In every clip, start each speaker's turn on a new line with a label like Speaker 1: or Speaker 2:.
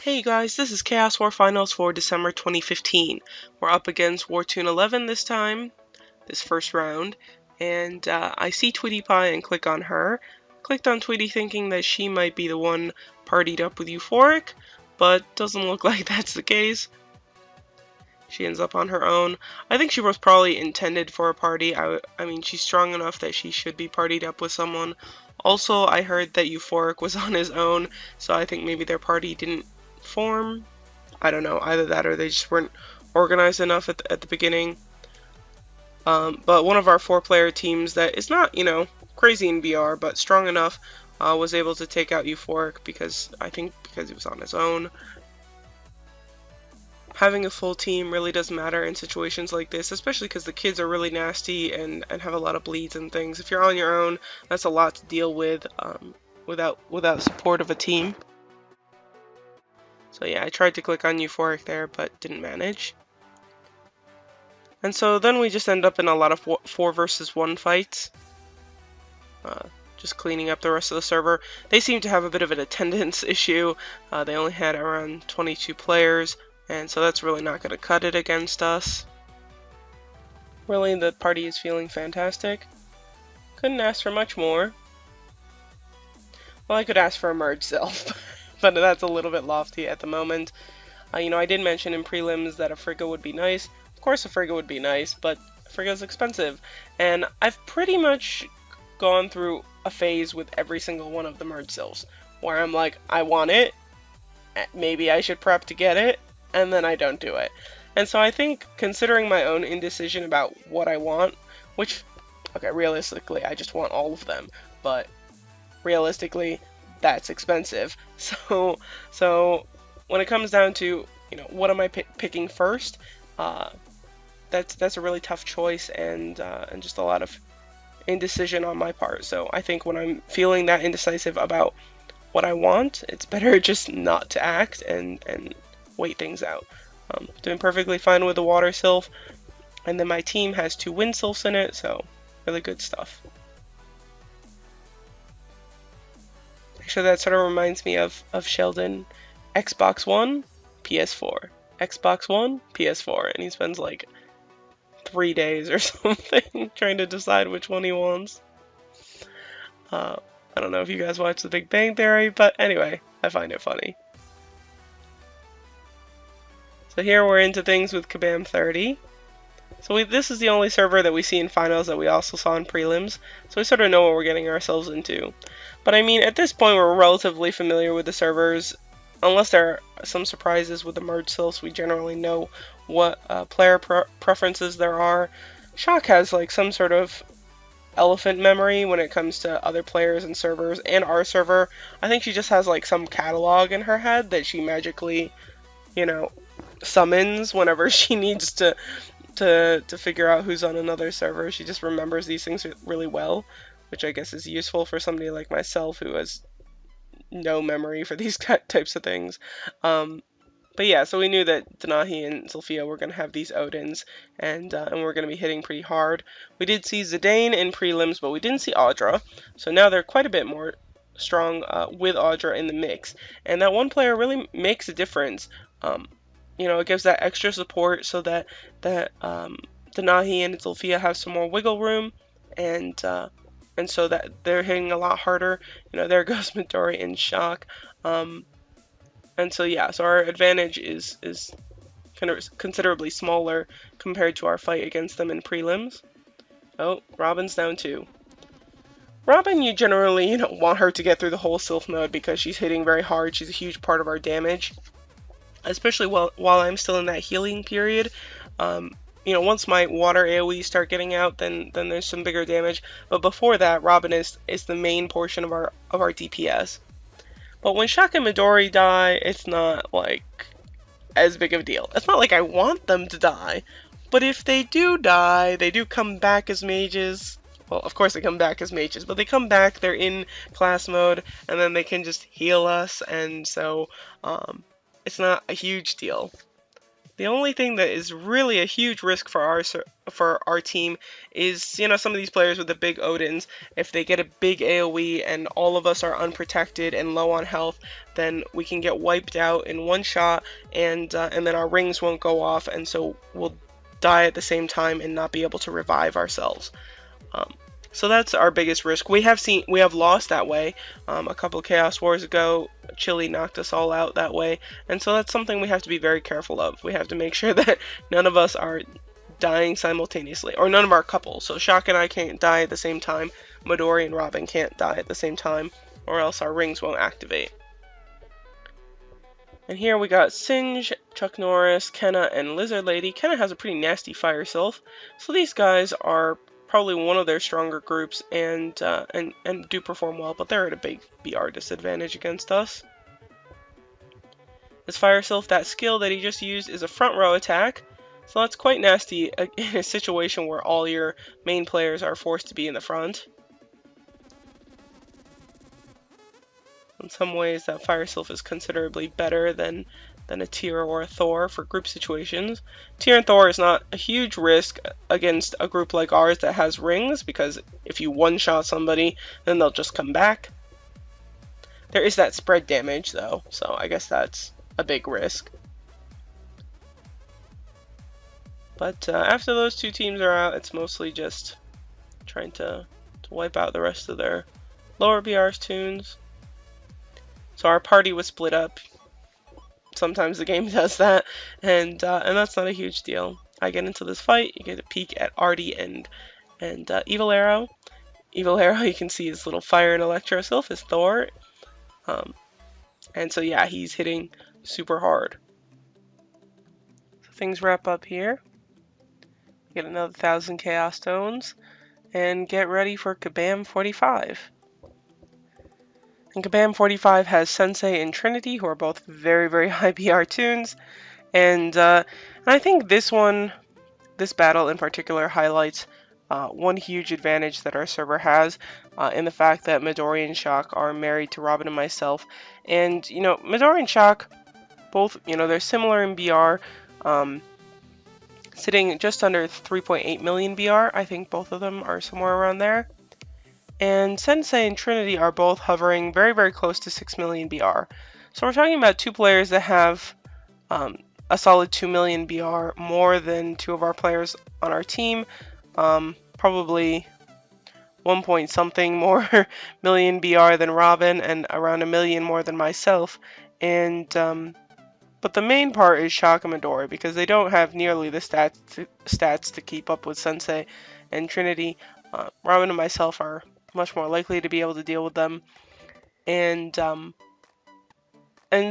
Speaker 1: Hey guys, this is Chaos War Finals for December 2015. We're up against Wartune 11 this time, this first round, and I see Tweety Pie and click on her. Clicked on Tweety thinking that she might be the one partied up with Euphoric, but doesn't look like that's the case. She ends up on her own. I think she was probably intended for a party. I mean, she's strong enough that she should be partied up with someone. Also, I heard that Euphoric was on his own, so I think maybe their party didn't form. I don't know, either that or they just weren't organized enough at the beginning. But one of our 4-player teams that is not, crazy in VR, but strong enough, was able to take out Euphoric because he was on his own. Having a full team really does matter in situations like this, especially because the kids are really nasty and have a lot of bleeds and things. If you're on your own, that's a lot to deal with without support of a team. So yeah, I tried to click on Euphoric there, but didn't manage. And so then we just end up in a lot of 4 versus 1 fights. Just cleaning up the rest of the server. They seem to have a bit of an attendance issue. They only had around 22 players, and so that's really not going to cut it against us. Really, the party is feeling fantastic. Couldn't ask for much more. Well, I could ask for a merge self, but that's a little bit lofty at the moment. I did mention in prelims that a Frigga would be nice. Of course a Frigga would be nice, but Frigga's expensive. And I've pretty much gone through a phase with every single one of the merge sylphs, where I'm like, I want it, maybe I should prep to get it, and then I don't do it. And so I think, considering my own indecision about what I want, which, okay, realistically, I just want all of them, but realistically, that's expensive. So when it comes down to, what am I picking first, that's a really tough choice and just a lot of indecision on my part. So I think when I'm feeling that indecisive about what I want, it's better just not to act and wait things out. Doing perfectly fine with the water sylph, and then my team has 2 wind sylphs in it, so really good stuff. Actually, that sort of reminds me of Sheldon. Xbox One, PS4. Xbox One, PS4, and he spends like 3 days or something trying to decide which one he wants. I don't know if you guys watch The Big Bang Theory, but anyway, I find it funny. So here we're into things with Kabam 30. So this is the only server that we see in finals that we also saw in prelims, so we sort of know what we're getting ourselves into. But I mean, at this point we're relatively familiar with the servers. Unless there are some surprises with the merge sylphs, we generally know what player preferences there are. Shock has like some sort of elephant memory when it comes to other players and servers, and our server. I think she just has like some catalog in her head that she magically, summons whenever she needs to figure out who's on another server. She just remembers these things really well, which I guess is useful for somebody like myself who has no memory for these types of things. But yeah, so we knew that Denahi and Zilphia were going to have these Odins, and we're going to be hitting pretty hard. We did see Zidane in prelims, but we didn't see Audra, so now they're quite a bit more strong with Audra in the mix, and that one player really makes a difference. It gives that extra support so that Denahi and Zilphia have some more wiggle room, and so that they're hitting a lot harder. There goes Midori in Shock. And so yeah, so our advantage is kind of considerably smaller compared to our fight against them in prelims. Oh, Robin's down too. Robin, you generally, want her to get through the whole Sylph mode because she's hitting very hard. She's a huge part of our damage, especially while I'm still in that healing period. Once my water AoE start getting out, then there's some bigger damage. But before that, Robin is the main portion of our DPS. But when Shock and Midori die, it's not like as big of a deal. It's not like I want them to die, but if they do die, they do come back as mages. Well, of course they come back as mages, but they come back, they're in class mode, and then they can just heal us, and so it's not a huge deal. The only thing that is really a huge risk for our team is, you know, some of these players with the big Odins. If they get a big AoE and all of us are unprotected and low on health, then we can get wiped out in one shot, and then our rings won't go off, and so we'll die at the same time and not be able to revive ourselves. So that's our biggest risk. We have lost that way. A couple of Chaos Wars ago, Chile knocked us all out that way, and so that's something we have to be very careful of. We have to make sure that none of us are dying simultaneously, or none of our couples. So Shock and I can't die at the same time, Midori and Robin can't die at the same time, or else our rings won't activate. And here we got Singe, Chuck Norris, Kenna, and Lizard Lady. Kenna has a pretty nasty Fire Sylph, so these guys are probably one of their stronger groups and do perform well, but they're at a big BR disadvantage against us. This Fire Sylph, that skill that he just used, is a front row attack, so that's quite nasty in a situation where all your main players are forced to be in the front. In some ways, that Fire Sylph is considerably better than a Tyr or a Thor for group situations. Tyr and Thor is not a huge risk against a group like ours that has rings, because if you one-shot somebody, then they'll just come back. There is that spread damage, though, so I guess that's a big risk. But after those two teams are out, it's mostly just trying to wipe out the rest of their lower BR's tunes. So our party was split up. Sometimes the game does that, and that's not a huge deal. I get into this fight, you get a peek at Artie and Evil Arrow. Evil Arrow, you can see his little fire and electro sylph is Thor. And so yeah, he's hitting super hard. So things wrap up here. Get another 1,000 Chaos Stones, and get ready for Kabam 45. And Kabam 45 has Sensei and Trinity, who are both very, very high BR tunes. And I think this battle in particular highlights one huge advantage that our server has in the fact that Midori and Shock are married to Robin and myself. And, you know, Midori and Shock, both, you know, they're similar in BR, sitting just under 3.8 million BR. I think both of them are somewhere around there. And Sensei and Trinity are both hovering very, very close to 6 million BR. So we're talking about two players that have a solid 2 million BR more than two of our players on our team. Probably 1 point something more million BR than Robin, and around 1 million more than myself. And but the main part is Shock and Midori, because they don't have nearly the stats to keep up with Sensei and Trinity. Robin and myself are much more likely to be able to deal with them, and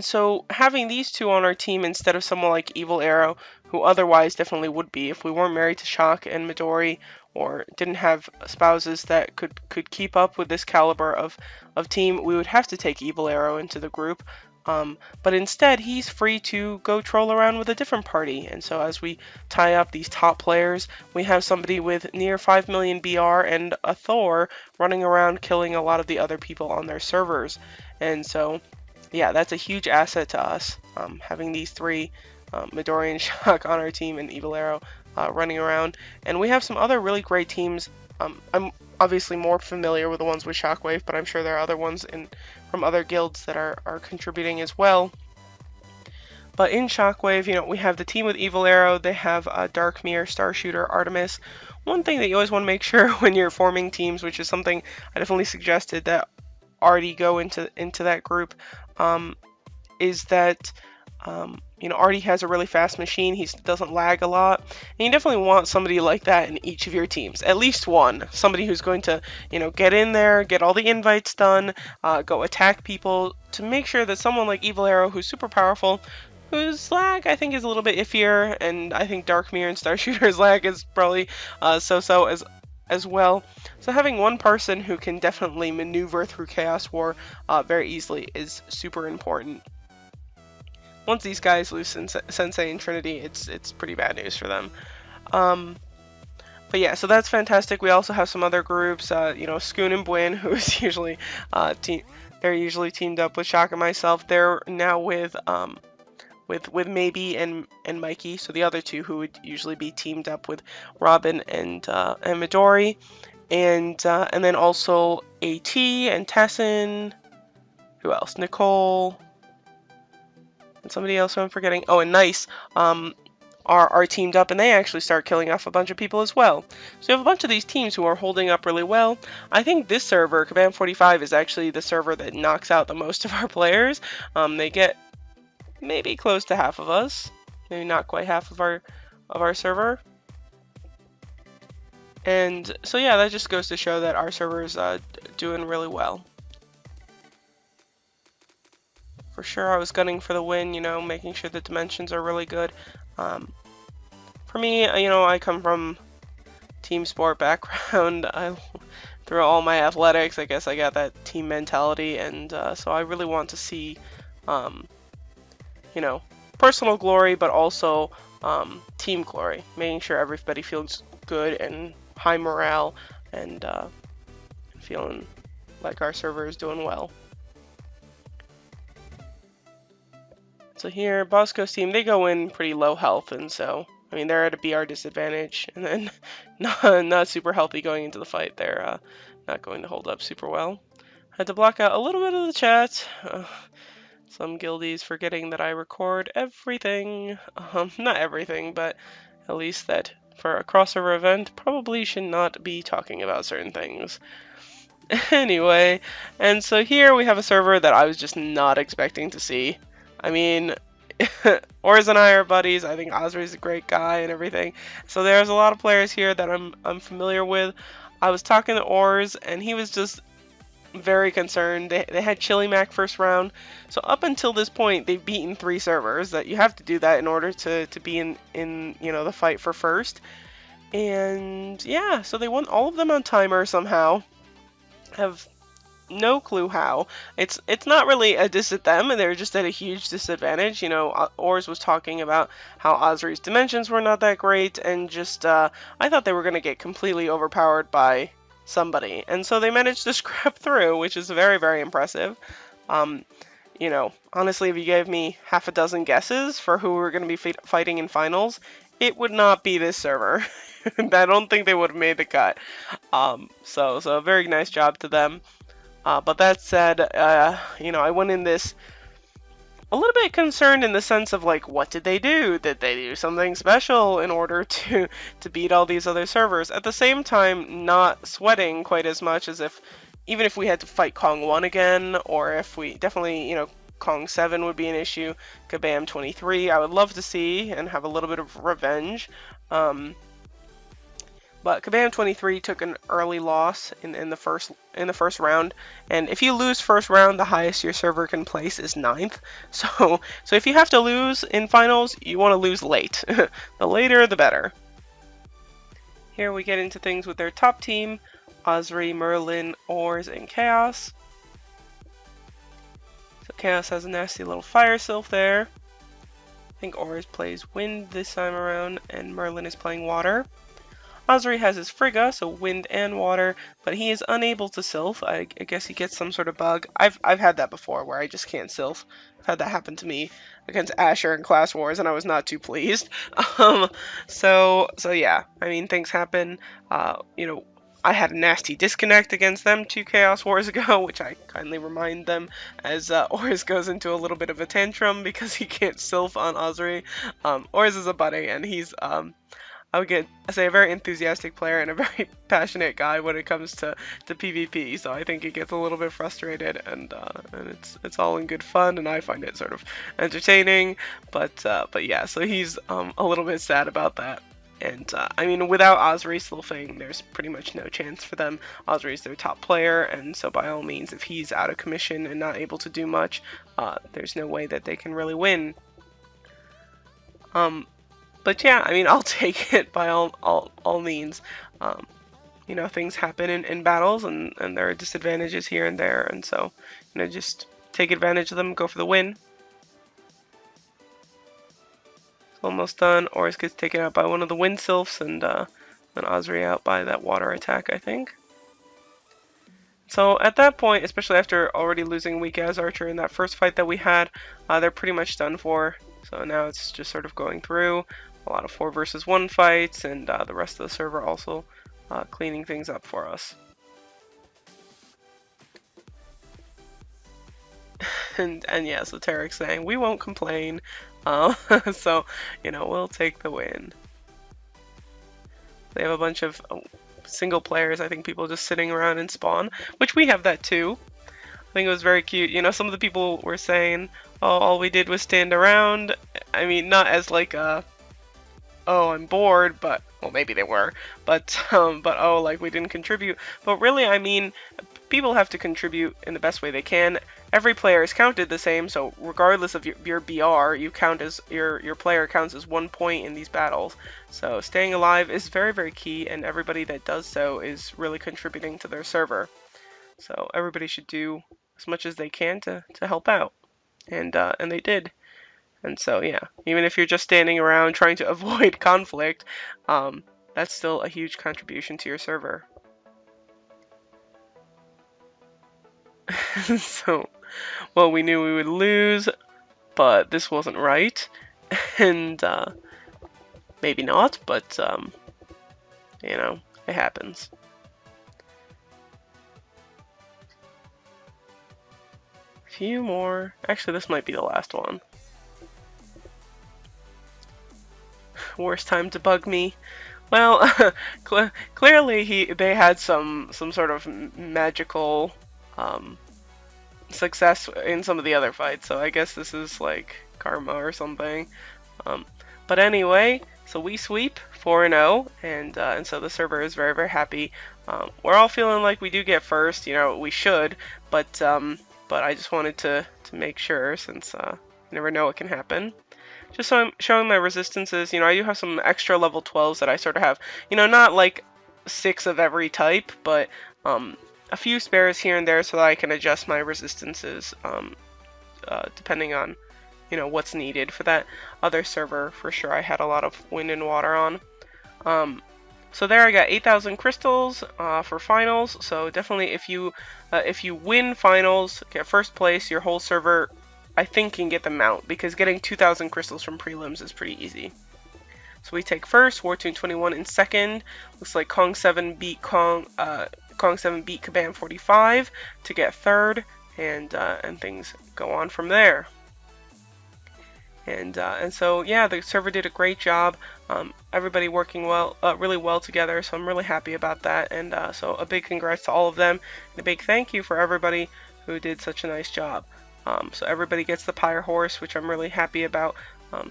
Speaker 1: so having these two on our team instead of someone like Evil Arrow, who otherwise definitely would be if we weren't married to Shock and Midori, or didn't have spouses that could keep up with this caliber of team, we would have to take Evil Arrow into the group. But instead, he's free to go troll around with a different party. And so as we tie up these top players, we have somebody with near 5 million BR and a Thor running around killing a lot of the other people on their servers. And so, yeah, that's a huge asset to us, having these three, Midori and Shock on our team and Evil Arrow running around. And we have some other really great teams. I'm obviously more familiar with the ones with Shockwave, but I'm sure there are other ones from other guilds that are contributing as well. But in Shockwave, you know, we have the team with Evil Arrow. They have Dark Mirror, Starshooter, Artemis. One thing that you always want to make sure when you're forming teams, which is something I definitely suggested that Artie go into that group, is that you know, Artie has a really fast machine. He doesn't lag a lot. And you definitely want somebody like that in each of your teams. At least one. Somebody who's going to, you know, get in there, get all the invites done, go attack people, to make sure that someone like Evil Arrow, who's super powerful, whose lag I think is a little bit iffier, and I think Dark Mirror and Starshooter's lag is probably so-so as well. So having one person who can definitely maneuver through Chaos War very easily is super important. Once these guys lose Sensei and Trinity, it's pretty bad news for them. But yeah, so that's fantastic. We also have some other groups, you know, Scoon and Bwin, who is usually they're usually teamed up with Shock and myself. They're now with with Maybe and Mikey, so the other two who would usually be teamed up with Robin and Midori, and then also AT and Tessin. Who else? Nicole and somebody else who I'm forgetting. Oh, and Nice. Are teamed up, and they actually start killing off a bunch of people as well. So you have a bunch of these teams who are holding up really well. I think this server, Kabam 45, is actually the server that knocks out the most of our players. They get maybe close to half of us, maybe not quite half of our server. And so yeah, that just goes to show that our server is doing really well. For sure, I was gunning for the win, you know, making sure the dimensions are really good. For me, you know, I come from team sport background. Through all my athletics, I guess I got that team mentality, and so I really want to see, you know, personal glory, but also team glory, making sure everybody feels good and high morale, and feeling like our server is doing well. So here, Bosco's team, they go in pretty low health, and so, I mean, they're at a BR disadvantage, and then not super healthy going into the fight. They're not going to hold up super well. Had to block out a little bit of the chat. Some guildies forgetting that I record everything. Not everything, but at least that for a crossover event, probably should not be talking about certain things. Anyway, and so here we have a server that I was just not expecting to see. I mean, Ors and I are buddies. I think Osri's a great guy and everything. So there's a lot of players here that I'm familiar with. I was talking to Ors, and he was just very concerned. They had Chili Mac first round. So up until this point, they've beaten 3 servers. That you have to do that in order to be in you know, the fight for first. And yeah, so they won all of them on timer somehow. Have no clue how. It's not really a diss at them, and they're just at a huge disadvantage. You know, Ors was talking about how Osri's dimensions were not that great, and just I thought they were going to get completely overpowered by somebody, and so they managed to scrap through, which is very, very impressive. You know, honestly, if you gave me half a dozen guesses for who we're going to be fighting in finals, it would not be this server. I don't think they would have made the cut. So a very nice job to them. But that said, you know, I went in this a little bit concerned in the sense of, like, what did they do? Did they do something special in order to beat all these other servers? At the same time, not sweating quite as much as even if we had to fight Kong 1 again, or if we definitely, you know, Kong 7 would be an issue, Kabam 23, I would love to see and have a little bit of revenge. But Kabam 23 took an early loss in the first round, and if you lose first round, the highest your server can place is 9th. So if you have to lose in finals, you want to lose late. The later, the better. Here we get into things with their top team: Osri, Merlin, Ors, and Chaos. So Chaos has a nasty little fire sylph there. I think Ors plays wind this time around, and Merlin is playing water. Osri has his Frigga, so wind and water, but he is unable to sylph. I guess he gets some sort of bug. I've had that before, where I just can't sylph. I've had that happen to me against Asher in Class Wars, and I was not too pleased. So yeah, I mean, things happen. You know, I had a nasty disconnect against them 2 Chaos Wars ago, which I kindly remind them as Ors goes into a little bit of a tantrum because he can't sylph on Osri. Ors is a buddy, and he's I would say a very enthusiastic player and a very passionate guy when it comes to PvP. So I think he gets a little bit frustrated, and it's all in good fun, and I find it sort of entertaining. But yeah, so he's a little bit sad about that. And I mean, without Osri sylphing, there's pretty much no chance for them. Osri's their top player, and so by all means, if he's out of commission and not able to do much, there's no way that they can really win. But yeah, I mean, I'll take it by all means. You know, things happen in battles, and there are disadvantages here and there, and so, you know, just take advantage of them, go for the win. It's almost done. Ors gets taken out by one of the wind sylphs, and then Osri out by that water attack, I think. So at that point, especially after already losing weak as Archer in that first fight that we had, they're pretty much done for. So now it's just sort of going through a lot of 4 versus 1 fights, and the rest of the server also cleaning things up for us. and yeah, so Tarek's saying we won't complain, so we'll take the win. They have a bunch of single players, I think people just sitting around in spawn, which we have that too. I think it was very cute. Some of the people were saying, oh, all we did was stand around. I mean, not as like a, oh, I'm bored, but, well, maybe they were, but oh, like we didn't contribute. But really, I mean, people have to contribute in the best way they can. Every player is counted the same, so regardless of your BR, you count as your player counts as 1 point in these battles. So staying alive is very, very key, and everybody that does so is really contributing to their server. So everybody should do as much as they can to help out, and they did. And so yeah, even if you're just standing around trying to avoid conflict, that's still a huge contribution to your server. So, well, we knew we would lose, but this wasn't right, and maybe not, but it happens. A few more. Actually, this might be the last one. Worst time to bug me. Well, clearly they had some sort of magical success in some of the other fights, so I guess this is like karma or something. But anyway, so we sweep 4-0, and so the server is very, very happy. We're all feeling like we do get first. We should, but I just wanted to make sure, since you never know what can happen. Just so I'm showing my resistances, I do have some extra level 12s that I sort of have, not like 6 of every type, but a few spares here and there so that I can adjust my resistances depending on, what's needed. For that other server, for sure, I had a lot of wind and water on. So there I got 8,000 crystals for finals, so definitely if you win finals, get first place, your whole server, I think, can get the mount, because getting 2,000 crystals from prelims is pretty easy. So we take first, Wartune 21 in second. Looks like Kong 7 beat Kabam 45 to get third, and things go on from there. And so yeah, the server did a great job. Everybody working really well together. So I'm really happy about that. And so a big congrats to all of them, and a big thank you for everybody who did such a nice job. So everybody gets the Pyre Horse, which I'm really happy about.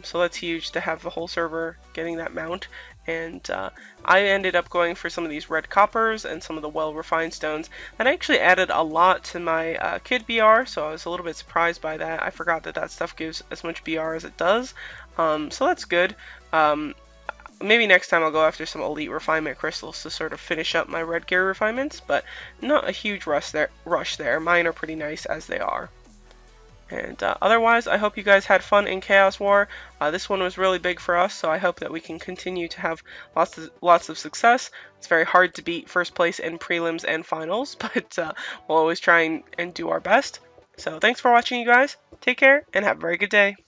Speaker 1: So that's huge to have the whole server getting that mount. And I ended up going for some of these red coppers and some of the well-refined stones. And I actually added a lot to my kid BR, so I was a little bit surprised by that. I forgot that stuff gives as much BR as it does. So that's good. Maybe next time I'll go after some elite refinement crystals to sort of finish up my red gear refinements, but not a huge rush there. Mine are pretty nice as they are. And otherwise, I hope you guys had fun in Chaos War. This one was really big for us, so I hope that we can continue to have lots of success. It's very hard to beat first place in prelims and finals, but we'll always try and do our best. So thanks for watching, you guys. Take care, and have a very good day.